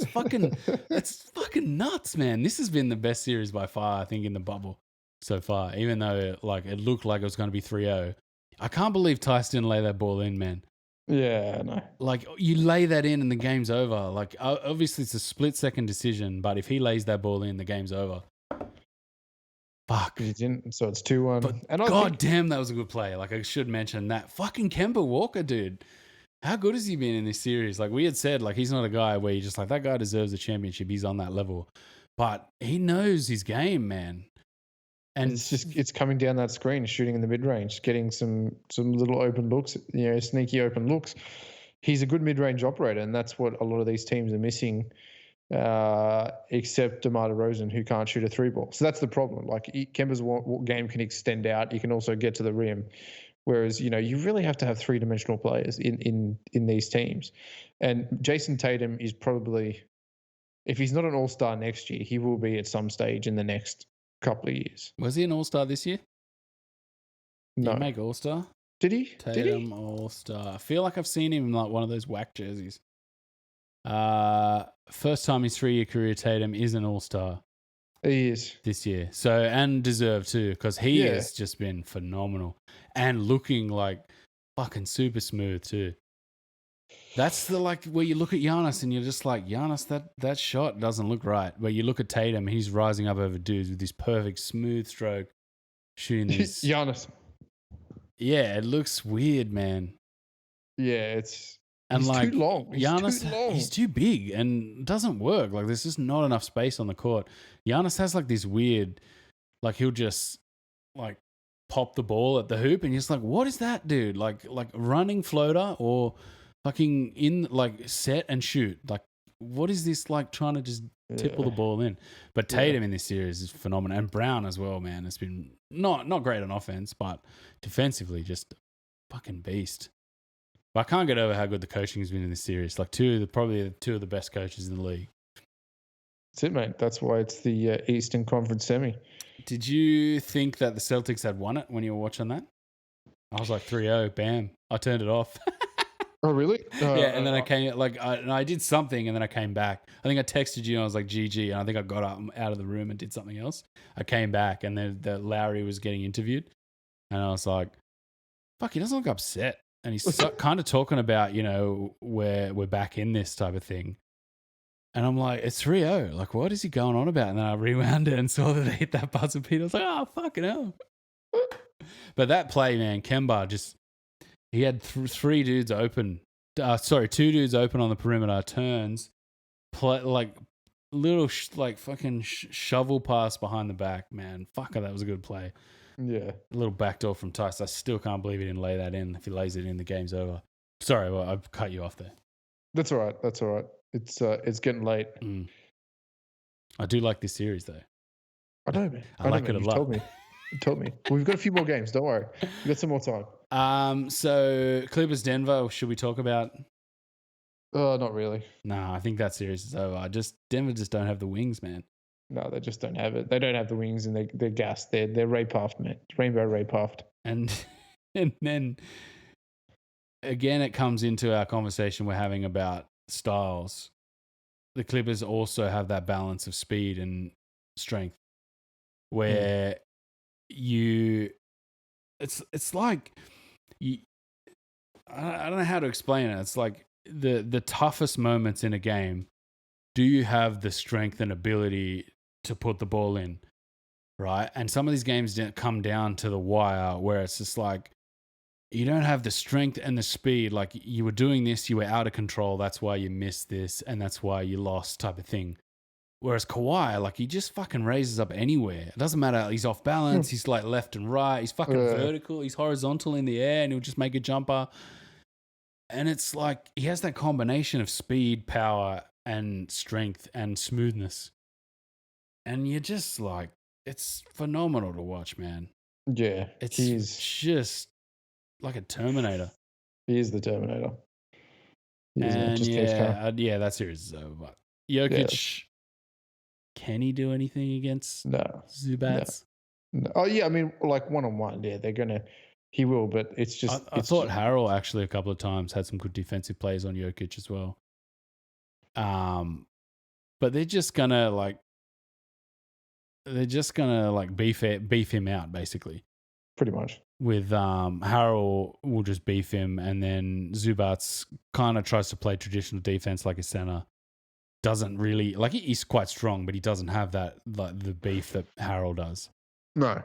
fucking nuts, man. This has been the best series by far, I think, in the bubble so far. Even though, like, it looked like it was going to be 3-0. I can't believe Tice didn't lay that ball in, man. Yeah, I know. Like, you lay that in and the game's over. Like, obviously it's a split-second decision, but if he lays that ball in, the game's over. Fuck. So it's 2-1. But God damn, that was a good play. Like, I should mention that. Fucking Kemba Walker, dude. How good has he been in this series? Like, we had said, like, he's not a guy where you're just like, that guy deserves a championship. He's on that level. But he knows his game, man. And it's coming down that screen, shooting in the mid-range, getting some little open looks, sneaky open looks. He's a good mid-range operator, and that's what a lot of these teams are missing. Except DeMar DeRozan, who can't shoot a 3-ball. So that's the problem. Like, Kemba's game can extend out. You can also get to the rim. Whereas, you really have to have 3-dimensional players in these teams. And Jason Tatum is probably, if he's not an all-star next year, he will be at some stage in the next couple of years. Was he an all-star this year? No. Did he make all-star? Did he? Tatum all-star. I feel like I've seen him in like one of those whack jerseys. First time his 3-year career, Tatum is an all-star. He is. this year. So, and deserved too, because he Yeah. has just been phenomenal and looking like fucking super smooth too. That's the like where you look at Giannis and you're just like, Giannis, that shot doesn't look right. Where you look at Tatum, he's rising up over dudes with this perfect smooth stroke, shooting these. Giannis. Yeah, it looks weird, man. Yeah, it's And he's like too long. Giannis, too long. he's too big and doesn't work. Like there's just not enough space on the court. Giannis has like this weird, like he'll just like pop the ball at the hoop, and you're just like, what is that, dude? Like running floater or fucking in like set and shoot. Like what is this like trying to just tipple the ball in? But Tatum in this series is phenomenal, and Brown as well, man. It's been not great on offense, but defensively just a fucking beast. But I can't get over how good the coaching has been in this series. Like probably two of the best coaches in the league. That's it, mate. That's why it's the Eastern Conference Semi. Did you think that the Celtics had won it when you were watching that? I was like 3-0, bam. I turned it off. Oh, really? Yeah, and then I came, I did something, and then I came back. I think I texted you, and I was like, GG, and I think I got up out of the room and did something else. I came back, and then Lowry was getting interviewed, and I was like, fuck, he doesn't look upset. And he's kind of talking about, you know, we're back in this type of thing. And I'm like, it's 3-0. Like, what is he going on about? And then I rewound it and saw that they hit that buzzer beat. I was like, oh, fucking hell. But that play, man, Kemba he had two dudes open on the perimeter, turns, like little fucking shovel pass behind the back, man. Fuck, that was a good play. Yeah. A little backdoor from Tice. I still can't believe he didn't lay that in. If he lays it in, the game's over. Sorry, well, I've cut you off there. That's all right. It's getting late. I do like this series, though. I know, man. I like it a lot. You told me. We've got a few more games. Don't worry. We've got some more time. So Clippers Denver, should we talk about? Not really. No, I think that series is over. Denver just don't have the wings, man. No, they just don't have it. They don't have the wings, and they're gassed. They're Ray Puffed, man. Rainbow Ray Puffed. And then again, it comes into our conversation we're having about styles. The Clippers also have that balance of speed and strength, where it's like I don't know how to explain it. It's like the toughest moments in a game. Do you have the strength and ability to put the ball in, right? And some of these games didn't come down to the wire, where it's just like you don't have the strength and the speed. Like you were doing this, you were out of control. That's why you missed this, and that's why you lost, type of thing. Whereas Kawhi, like he just fucking raises up anywhere. It doesn't matter. He's off balance. He's like left and right. He's fucking vertical. He's horizontal in the air, and he'll just make a jumper. And it's like he has that combination of speed, power, and strength and smoothness. And you're just like, it's phenomenal to watch, man. Yeah. It's just like a Terminator. He is the Terminator. And yeah, that series is over. But Jokic, can he do anything against Zubats? No. Oh, yeah, I mean, like one-on-one, he will, but it's just... I thought Harrell actually a couple of times had some good defensive plays on Jokic as well. But they're just gonna beef him out, basically. Pretty much. With Harrell will just beef him, and then Zubats kind of tries to play traditional defense like a center. Doesn't really he's quite strong, but he doesn't have that the beef that Harrell does. No.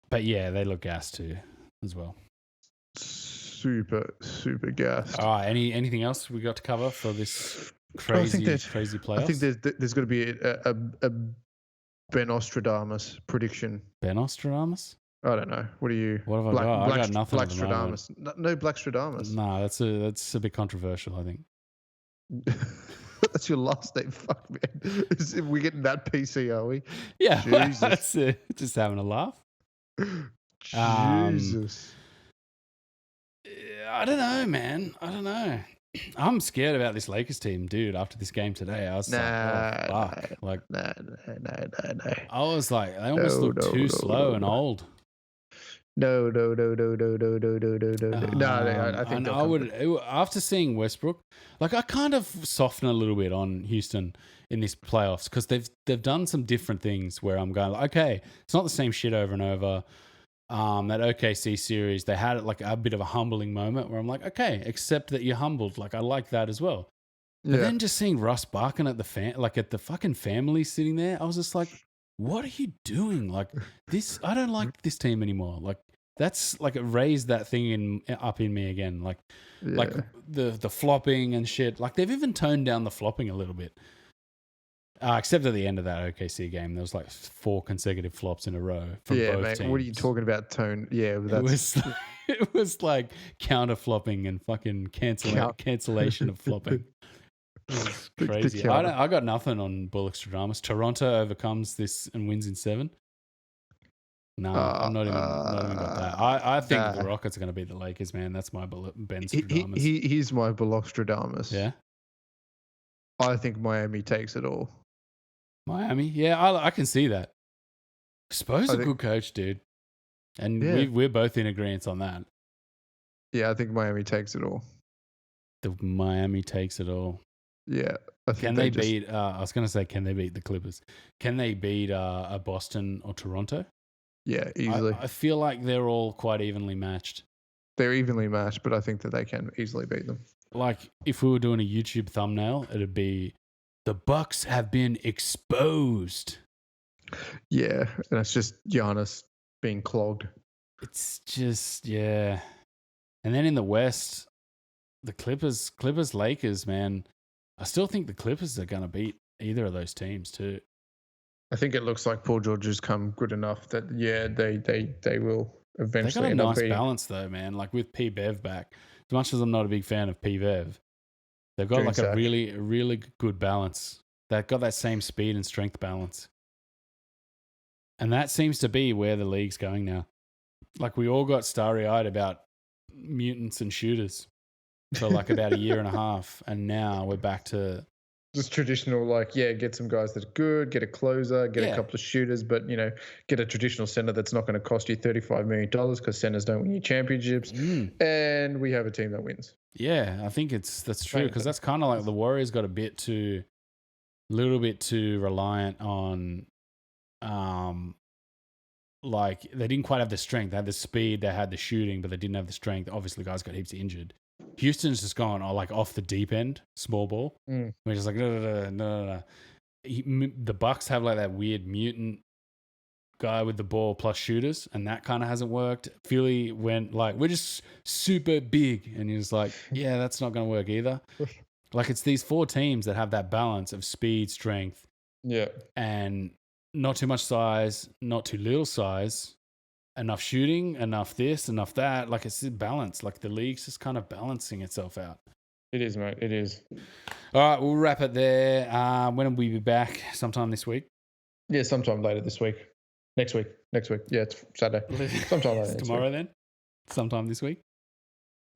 But yeah, they look gassed too, as well. Super, super gassed. All right. Anything else we got to cover for this crazy playoffs? I think there's going to be a Bullochstradamus prediction. Bullochstradamus? I don't know. What have I got? I got nothing. Bullochstradamus. No Bullochstradamus. No, that's a bit controversial, I think. That's your last name. Fuck, man. We're getting that PC, are we? Yeah, that's it. Just having a laugh. Jesus. I don't know, man. I don't know. I'm scared about this Lakers team, dude. After this game today, I was no. I was like, they almost look too slow and old. No. I think I would, after seeing Westbrook, I kind of soften a little bit on Houston in this playoffs because they've done some different things where I'm going, like, okay, it's not the same shit over and over. That OKC series, they had like a bit of a humbling moment where I'm like, okay, accept that you're humbled. Like, I like that as well. But then just seeing Russ barking at at the fucking family sitting there, I was just like, what are you doing? Like this, I don't like this team anymore. Like that's like it raised that thing up in me again. Like the flopping and shit. Like they've even toned down the flopping a little bit. Except at the end of that OKC game, there was like 4 consecutive flops in a row from both teams. What are you talking about, tone? Yeah, it was like counter flopping and fucking cancellation of flopping. Crazy. I got nothing on Bullochstradamus. Toronto overcomes this and wins in 7. No, I'm not even got that. I think the Rockets are going to beat the Lakers, man. That's my Ben Stradamus. He's my Bullochstradamus. Yeah. I think Miami takes it all. Miami? Yeah, I can see that. Spo's a good coach, dude. And we're both in agreement on that. Yeah, I think Miami takes it all. The Miami takes it all. Yeah. Can they beat, I was going to say, can they beat the Clippers? Can they beat a Boston or Toronto? Yeah, easily. I feel like they're all quite evenly matched. They're evenly matched, but I think that they can easily beat them. Like, if we were doing a YouTube thumbnail, it'd be, the Bucks have been exposed. Yeah, and it's just Giannis being clogged. It's just, yeah. And then in the West, the Clippers, Lakers, man. I still think the Clippers are going to beat either of those teams too. I think it looks like Paul George has come good enough that, they will eventually end up being. They got a nice balance though, man. Like with P. Bev back, as much as I'm not a big fan of P. Bev, they've got like a really good balance. They've got that same speed and strength balance. And that seems to be where the league's going now. Like we all got starry-eyed about mutants and shooters for like about a year and a half. And now we're back to... just traditional, get some guys that are good, get a closer, get a couple of shooters, but, get a traditional center that's not going to cost you $35 million because centers don't win you championships. And we have a team that wins. Yeah, I think that's true because that's kind of like the Warriors got a little bit too reliant on, like they didn't quite have the strength. They had the speed, they had the shooting, but they didn't have the strength. Obviously, guys got heaps injured. Houston's just gone like off the deep end, small ball. We're just like no. The Bucks have like that weird mutant guy with the ball plus shooters, and that kind of hasn't worked. Philly went like, we're just super big, and he's like, yeah, that's not going to work either. Like it's these 4 teams that have that balance of speed, strength, and not too much size, not too little size. Enough shooting, enough this, enough that. Like it's balanced. Like the league's just kind of balancing itself out. It is, mate. It is. All right, we'll wrap it there. When will we be back? Sometime this week? Yeah, sometime later this week. Next week. Yeah, it's Saturday. Sometime later. Tomorrow then? Sometime this week?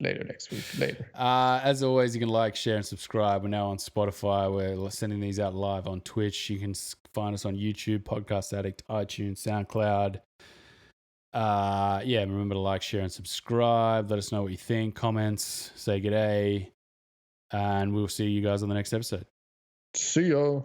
Later next week. Later. As always, you can like, share, and subscribe. We're now on Spotify. We're sending these out live on Twitch. You can find us on YouTube, Podcast Addict, iTunes, SoundCloud. Remember to like, share, and subscribe. Let us know what you think. Comments, say g'day, and we'll see you guys on the next episode. See ya.